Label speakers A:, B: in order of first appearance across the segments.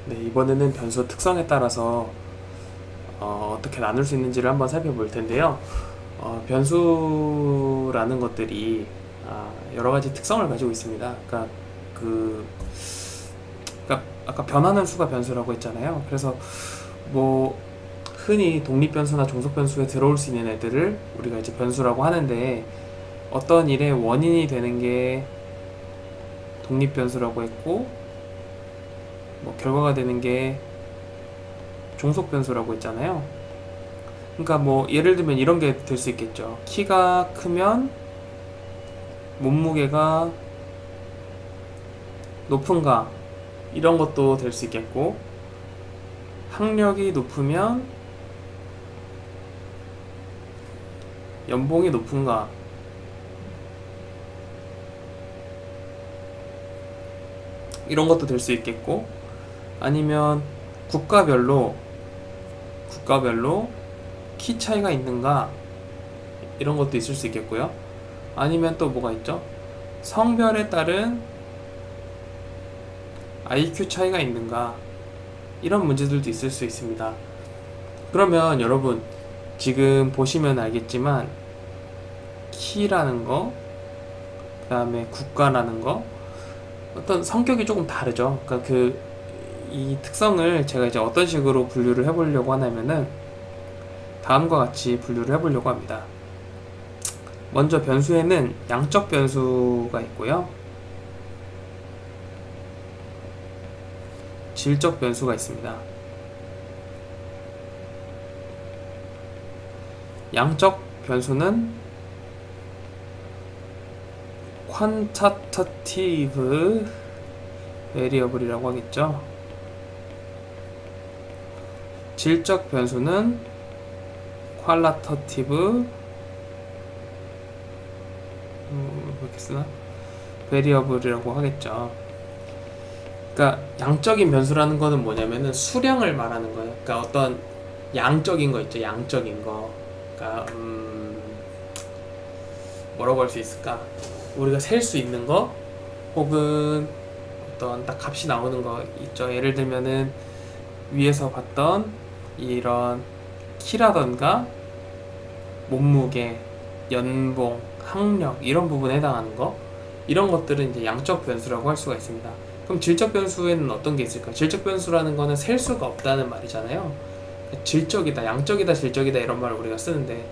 A: 네, 이번에는 변수 특성에 따라서 떻게 나눌 수 있는지를 한번 살펴볼 텐데요. 변수라는 것들이 여러 가지 특성을 가지고 있습니다. 그, 그러니까 아까 변하는 수가 변수라고 했잖아요. 그래서 뭐 흔히 독립 변수나 종속 변수에 들어올 수 있는 애들을 우리가 이제 변수라고 하는데 어떤 일의 원인이 되는 게 독립 변수라고 했고 뭐 결과가 되는 게 종속 변수라고 했잖아요. 그러니까 뭐 예를 들면 이런 게 될 수 있겠죠. 키가 크면 몸무게가 높은가, 이런 것도 될 수 있겠고, 학력이 높으면 연봉이 높은가, 이런 것도 될 수 있겠고, 아니면 국가별로 키 차이가 있는가, 이런 것도 있을 수 있겠고요. 아니면 또 뭐가 있죠? 성별에 따른 IQ 차이가 있는가, 이런 문제들도 있을 수 있습니다. 그러면 여러분 지금 보시면 알겠지만 키라는 거, 그 다음에 국가라는 거, 어떤 성격이 조금 다르죠. 그러니까 이 특성을 제가 이제 어떤 식으로 분류를 해보려고 하냐면은 다음과 같이 분류를 해보려고 합니다. 먼저 변수에는 양적 변수가 있고요, 질적 변수가 있습니다. 양적 변수는 quantitative variable이라고 하겠죠. 질적 변수는 qualitative 이렇게 쓰나? variable이라고 하겠죠. 그러니까 양적인 변수라는 거는 뭐냐면은 수량을 말하는 거예요. 그러니까 어떤 양적인 거 있죠. 양적인 거. 그러니까 뭐라고 할 수 있을까? 우리가 셀 수 있는 거, 혹은 어떤 딱 값이 나오는 거 있죠. 예를 들면은 위에서 봤던 이런 키라던가 몸무게, 연봉, 학력, 이런 부분에 해당하는 거, 이런 것들은 이제 양적 변수라고 할 수가 있습니다. 그럼 질적 변수에는 어떤 게 있을까? 질적 변수라는 거는 셀 수가 없다는 말이잖아요. 질적이다, 양적이다, 질적이다, 이런 말을 우리가 쓰는데,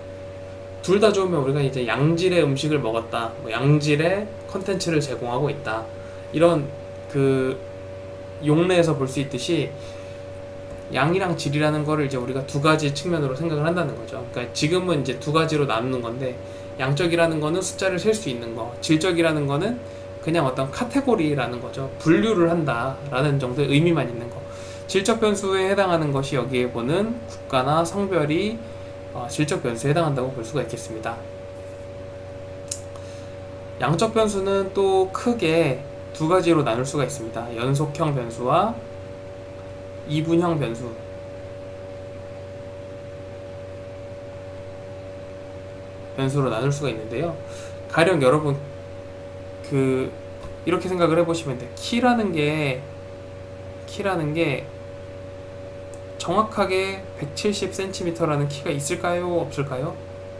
A: 둘 다 좋으면 우리가 이제 양질의 음식을 먹었다, 뭐 양질의 컨텐츠를 제공하고 있다, 이런 그 용례에서 볼 수 있듯이 양이랑 질이라는 거를 이제 우리가 두 가지 측면으로 생각을 한다는 거죠. 그러니까 지금은 이제 두 가지로 나누는 건데, 양적이라는 거는 숫자를 셀 수 있는 거, 질적이라는 거는 그냥 어떤 카테고리라는 거죠. 분류를 한다라는 정도의 의미만 있는 거. 질적 변수에 해당하는 것이 여기에 보는 국가나 성별이 질적 변수에 해당한다고 볼 수가 있겠습니다. 양적 변수는 또 크게 두 가지로 나눌 수가 있습니다. 연속형 변수와 이분형 변수로 나눌 수가 있는데요. 가령 여러분 이렇게 생각을 해보시면 돼요. 키라는 게 정확하게 170cm라는 키가 있을까요? 없을까요?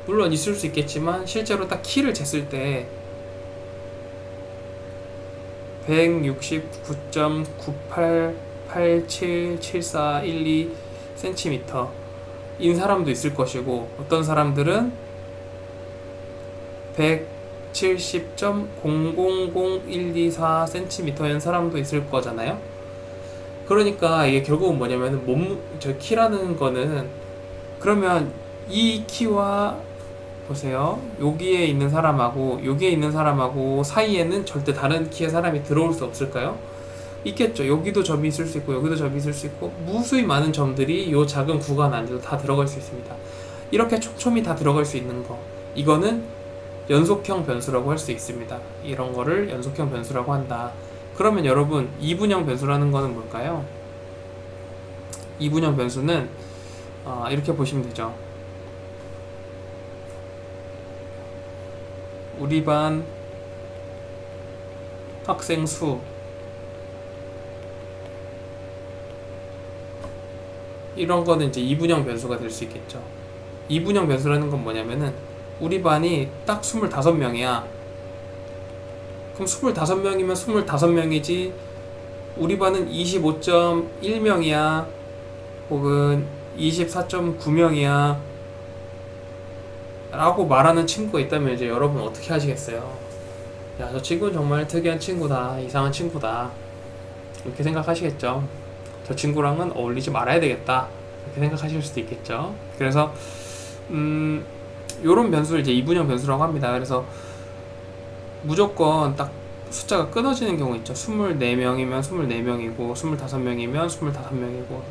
A: 물론 있을 수 있겠지만 실제로 딱 키를 쟀을 때 169.98877412cm 인 사람도 있을 것이고, 어떤 사람들은 170.000124cm인 사람도 있을 거잖아요. 그러니까 이게 결국은 뭐냐면 저 키라는 거는, 그러면 이 키와 보세요, 여기에 있는 사람하고 사이에는 절대 다른 키의 사람이 들어올 수 없을까요? 있겠죠. 여기도 점이 있을 수 있고 여기도 점이 있을 수 있고 무수히 많은 점들이 이 작은 구간 안에도 다 들어갈 수 있습니다. 이렇게 촘촘히 다 들어갈 수 있는 거, 이거는 연속형 변수라고 할 수 있습니다. 이런 거를 연속형 변수라고 한다. 그러면 여러분, 이분형 변수라는 거는 뭘까요? 이분형 변수는 이렇게 보시면 되죠. 우리 반 학생 수 이런 거는 이제 이분형 변수가 될 수 있겠죠. 이분형 변수라는 건 뭐냐면은 우리 반이 딱 25명이야. 그럼 25명이면 25명이지 우리 반은 25.1명이야 혹은 24.9명이야 라고 말하는 친구가 있다면 이제 여러분 어떻게 하시겠어요? 야, 저 친구는 정말 특이한 친구다, 이상한 친구다, 이렇게 생각하시겠죠. 저 친구랑은 어울리지 말아야 되겠다, 이렇게 생각하실 수도 있겠죠. 그래서 요런 변수를 이제 이분형 변수라고 합니다. 그래서 무조건 딱 숫자가 끊어지는 경우 있죠. 24명이면 24명이고 25명이면 25명이고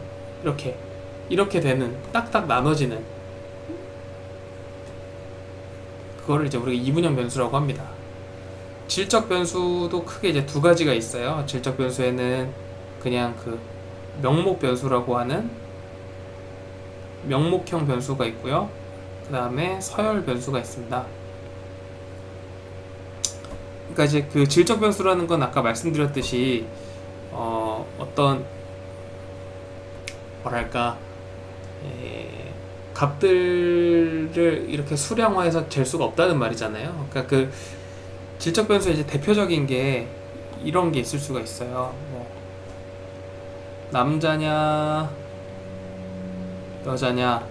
A: 이렇게 되는, 딱딱 나눠지는, 그거를 이제 우리가 이분형 변수라고 합니다. 질적 변수도 크게 이제 두 가지가 있어요. 질적 변수에는 그냥 그 명목 변수라고 하는 명목형 변수가 있고요. 그 다음에 서열 변수가 있습니다. 그러니까 이제 그 질적 변수라는 건 아까 말씀드렸듯이 어떤 뭐랄까 값들을 이렇게 수량화해서 잴 수가 없다는 말이잖아요. 그러니까 그 질적 변수의 이제 대표적인 게 이런 게 있을 수가 있어요. 뭐 남자냐 여자냐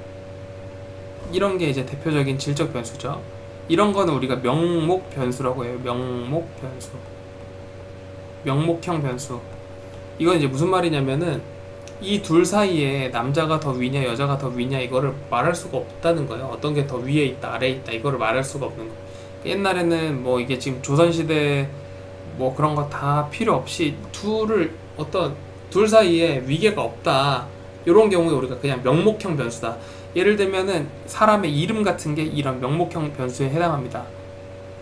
A: 이런 게 이제 대표적인 질적 변수죠. 이런 거는 우리가 명목 변수라고 해요. 명목 변수, 명목형 변수. 이건 이제 무슨 말이냐면은 이 둘 사이에 남자가 더 위냐 여자가 더 위냐 이거를 말할 수가 없다는 거예요. 어떤 게 더 위에 있다 아래에 있다 이거를 말할 수가 없는 거예요. 옛날에는 뭐 이게 지금 조선시대 뭐 그런 거 다 필요 없이 둘 사이에 위계가 없다, 이런 경우에 우리가 그냥 명목형 변수다. 예를 들면은 사람의 이름 같은 게 이런 명목형 변수에 해당합니다.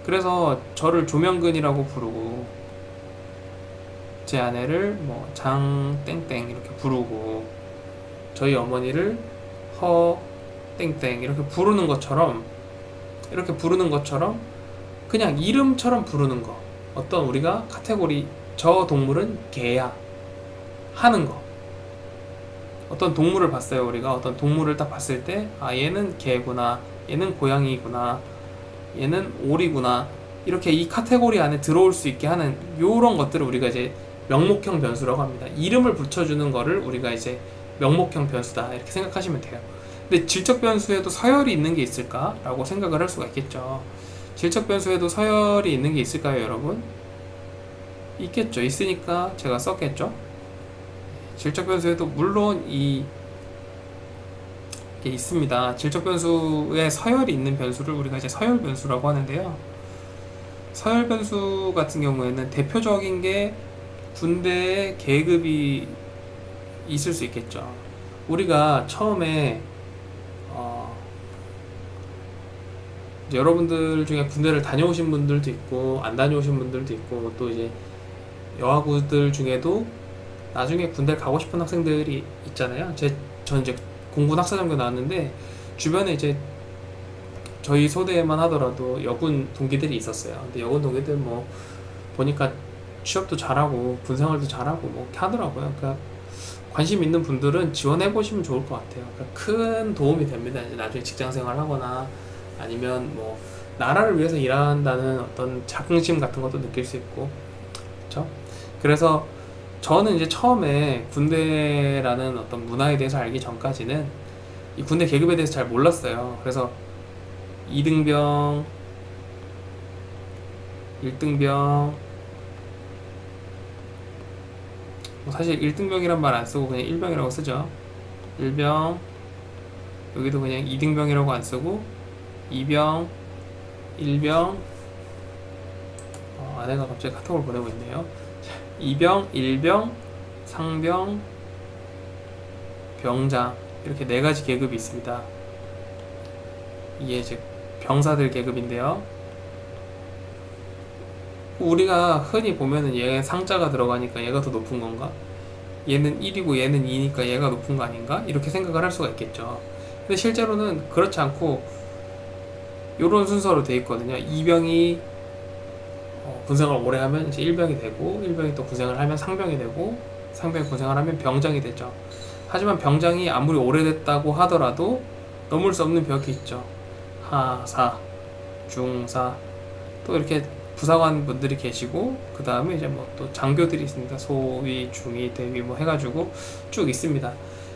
A: 그래서 저를 조명근이라고 부르고 제 아내를 뭐 장땡땡 이렇게 부르고 저희 어머니를 허땡땡 이렇게 부르는 것처럼 그냥 이름처럼 부르는 거, 어떤 우리가 카테고리 저 동물은 개야 하는 거, 어떤 동물을 봤어요. 우리가 어떤 동물을 딱 봤을 때 아 얘는 개구나, 얘는 고양이구나, 얘는 오리구나, 이렇게 이 카테고리 안에 들어올 수 있게 하는 요런 것들을 우리가 이제 명목형 변수라고 합니다. 이름을 붙여주는 거를 우리가 이제 명목형 변수다 이렇게 생각하시면 돼요. 근데 질적 변수에도 서열이 있는 게 있을까? 라고 생각을 할 수가 있겠죠. 질적 변수에도 서열이 있는 게 있을까요, 여러분? 있겠죠. 있으니까 제가 썼겠죠. 질적 변수에도 물론 이게 있습니다. 질적 변수에 서열이 있는 변수를 우리가 이제 서열 변수라고 하는데요. 서열 변수 같은 경우에는 대표적인 게 군대의 계급이 있을 수 있겠죠. 우리가 처음에 이제 여러분들 중에 군대를 다녀오신 분들도 있고 안 다녀오신 분들도 있고 또 이제 여하구들 중에도 나중에 군대를 가고 싶은 학생들이 있잖아요. 전 이제 공군 학사장교 나왔는데 주변에 이제 저희 소대에만 하더라도 여군 동기들이 있었어요. 근데 여군 동기들 뭐 보니까 취업도 잘하고 군생활도 잘하고 뭐 이렇게 하더라고요. 그러니까 관심 있는 분들은 지원해 보시면 좋을 것 같아요. 그러니까 큰 도움이 됩니다. 이제 나중에 직장생활 하거나 아니면 뭐 나라를 위해서 일한다는 어떤 자긍심 같은 것도 느낄 수 있고, 그렇죠? 그래서 저는 이제 처음에 군대라는 어떤 문화에 대해서 알기 전까지는 이 군대 계급에 대해서 잘 몰랐어요. 그래서 2등병, 1등병, 사실 1등병이란 말 안 쓰고 그냥 1병이라고 쓰죠. 1병, 여기도 그냥 2등병이라고 안 쓰고 2병, 1병, 아내가 갑자기 카톡을 보내고 있네요. 2병, 1병, 상병, 병장, 이렇게 네 가지 계급이 있습니다. 이게 이제 병사들 계급인데요. 우리가 흔히 보면은 얘 상자가 들어가니까 얘가 더 높은 건가? 얘는 1이고 얘는 2니까 얘가 높은 거 아닌가? 이렇게 생각을 할 수가 있겠죠. 근데 실제로는 그렇지 않고 요런 순서로 돼 있거든요. 2병이 군생활 오래 하면 이제 1병이 되고 1병이 또 군생활 하면 상병이 되고 상병이 군생활 하면 병장이 되죠. 하지만 병장이 아무리 오래됐다고 하더라도 넘을 수 없는 벽이 있죠. 하사, 중사, 또 이렇게 부사관 분들이 계시고, 그 다음에 이제 뭐 또 장교들이 있습니다. 소위, 중위, 대위 뭐 해가지고 쭉 있습니다.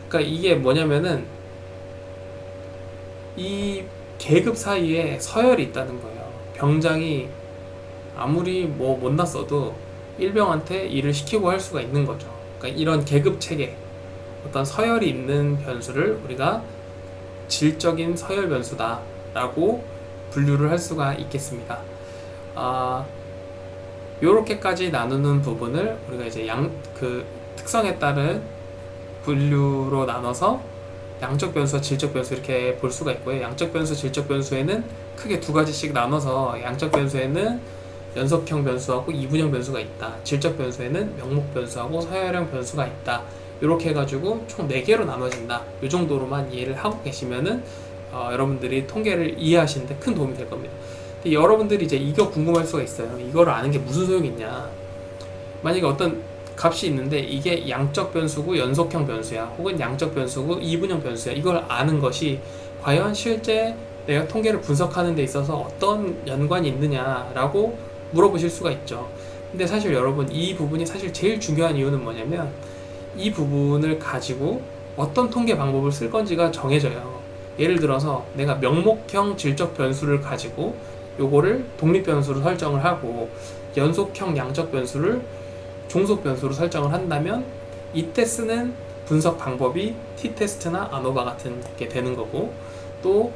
A: 그러니까 이게 뭐냐면은 이 계급 사이에 서열이 있다는 거예요. 병장이 아무리 뭐 못났어도 일병한테 일을 시키고 할 수가 있는 거죠. 그러니까 이런 계급 체계, 어떤 서열이 있는 변수를 우리가 질적인 서열 변수다라고 분류를 할 수가 있겠습니다. 요렇게까지 나누는 부분을 우리가 이제 그 특성에 따른 분류로 나눠서 양적 변수와 질적 변수 이렇게 볼 수가 있고요. 양적 변수, 질적 변수에는 크게 두 가지씩 나눠서 양적 변수에는 연속형 변수하고 이분형 변수가 있다. 질적 변수에는 명목 변수하고 서열형 변수가 있다. 이렇게 해가지고 총 4개로 나눠진다. 이 정도로만 이해를 하고 계시면은 여러분들이 통계를 이해하시는데 큰 도움이 될 겁니다. 근데 여러분들이 이제 이거 궁금할 수가 있어요. 이거를 아는 게 무슨 소용이 있냐. 만약에 어떤 값이 있는데 이게 양적 변수고 연속형 변수야, 혹은 양적 변수고 이분형 변수야, 이걸 아는 것이 과연 실제 내가 통계를 분석하는 데 있어서 어떤 연관이 있느냐라고 물어보실 수가 있죠. 근데 사실 여러분, 이 부분이 사실 제일 중요한 이유는 뭐냐면 이 부분을 가지고 어떤 통계 방법을 쓸 건지가 정해져요. 예를 들어서 내가 명목형 질적 변수를 가지고 요거를 독립 변수로 설정을 하고 연속형 양적 변수를 종속 변수로 설정을 한다면 이때 쓰는 분석 방법이 t-테스트나 아노바 같은 게 되는 거고, 또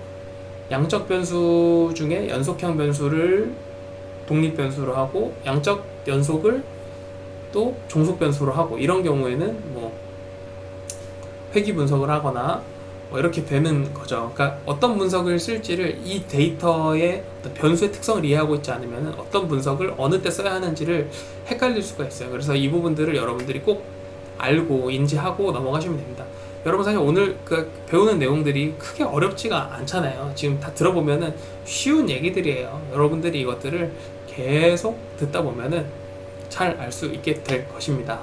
A: 양적 변수 중에 연속형 변수를 독립 변수로 하고 양적 연속을 또 종속 변수로 하고, 이런 경우에는 뭐 회귀 분석을 하거나 뭐 이렇게 되는 거죠. 그러니까 어떤 분석을 쓸지를 이 데이터의 어떤 변수의 특성을 이해하고 있지 않으면 어떤 분석을 어느 때 써야 하는지를 헷갈릴 수가 있어요. 그래서 이 부분들을 여러분들이 꼭 알고 인지하고 넘어가시면 됩니다. 여러분, 사실 오늘 그 배우는 내용들이 크게 어렵지가 않잖아요. 지금 다 들어보면은 쉬운 얘기들이에요. 여러분들이 이것들을 계속 듣다 보면은 잘 알 수 있게 될 것입니다.